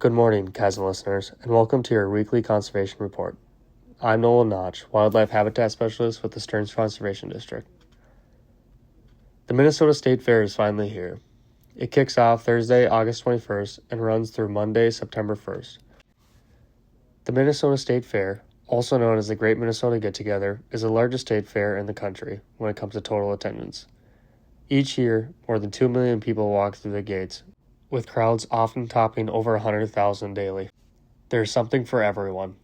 Good morning, chasm listeners, and welcome to your weekly conservation report. I'm Nolan, Wildlife Habitat Specialist with the Stearns Conservation District. The Minnesota State Fair is finally here. It kicks off Thursday, August 21st, and runs through Monday, September 1st. The Minnesota State Fair, also known as the Great Minnesota Get-Together, is the largest state fair in the country when it comes to total attendance. Each year, more than 2 million people walk through the gates, with crowds often topping over 100,000 daily. There is something for everyone.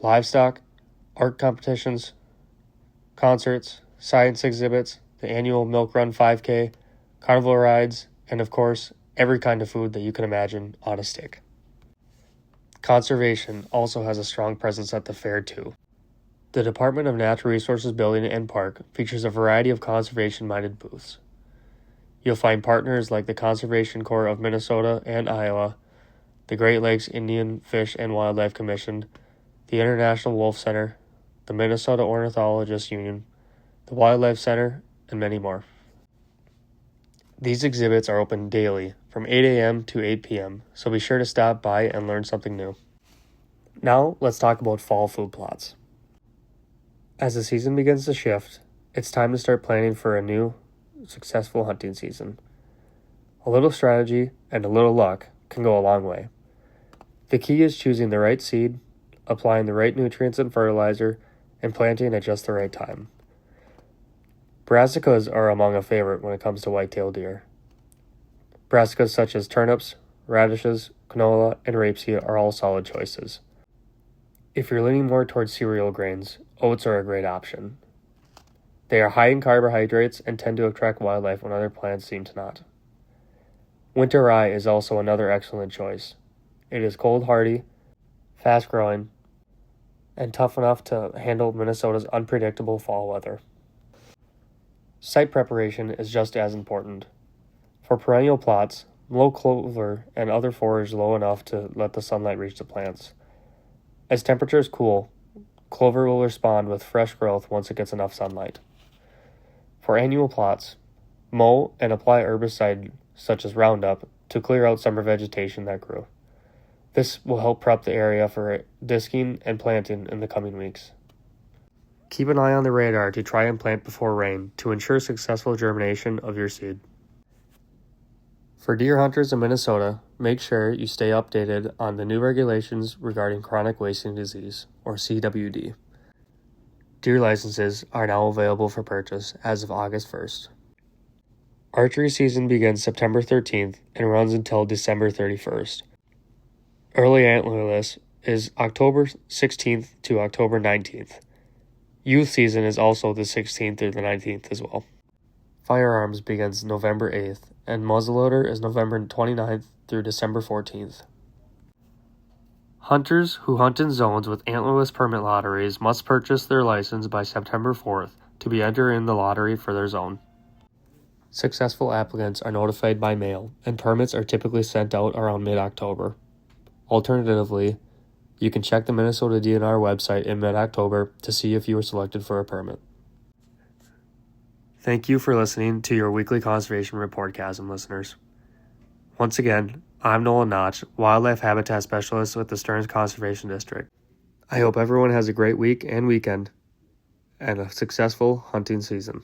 Livestock, art competitions, concerts, science exhibits, the annual Milk Run 5K, carnival rides, and of course, every kind of food that you can imagine on a stick. Conservation also has a strong presence at the fair too. The Department of Natural Resources Building and Park features a variety of conservation-minded booths. You'll find partners like the Conservation Corps of Minnesota and Iowa, the Great Lakes Indian Fish and Wildlife Commission, the International Wolf Center, the Minnesota Ornithologists Union, the Wildlife Center, and many more. These exhibits are open daily from 8 a.m. to 8 p.m., so be sure to stop by and learn something new. Now, let's talk about fall food plots. As the season begins to shift, it's time to start planning for a new, successful hunting season. A little strategy and a little luck can go a long way. The key is choosing the right seed, applying the right nutrients and fertilizer, and planting at just the right time. Brassicas are among a favorite when it comes to white-tailed deer. Brassicas such as turnips, radishes, canola, and rapeseed are all solid choices. If you're leaning more towards cereal grains, oats are a great option. They are high in carbohydrates and tend to attract wildlife when other plants seem to not. Winter rye is also another excellent choice. It is cold hardy, fast growing, and tough enough to handle Minnesota's unpredictable fall weather. Site preparation is just as important. For perennial plots, mow clover and other forage low enough to let the sunlight reach the plants. As temperatures cool, clover will respond with fresh growth once it gets enough sunlight. For annual plots, mow and apply herbicide such as Roundup to clear out summer vegetation that grew. This will help prep the area for disking and planting in the coming weeks. Keep an eye on the radar to try and plant before rain to ensure successful germination of your seed. For deer hunters in Minnesota, make sure you stay updated on the new regulations regarding chronic wasting disease, or CWD. Deer licenses are now available for purchase as of August 1st. Archery season begins September 13th and runs until December 31st. Early antlerless is October 16th to October 19th. Youth season is also the 16th through the 19th as well. Firearms begins November 8th, and muzzleloader is November 29th through December 14th. Hunters who hunt in zones with antlerless permit lotteries must purchase their license by September 4th to be entered in the lottery for their zone. Successful applicants are notified by mail, and permits are typically sent out around mid-October. Alternatively, you can check the Minnesota DNR website in mid-October to see if you were selected for a permit. Thank you for listening to your weekly conservation report, chasm listeners. Once again, I'm Nolan, Wildlife Habitat Specialist with the Stearns Conservation District. I hope everyone has a great week and weekend, and a successful hunting season.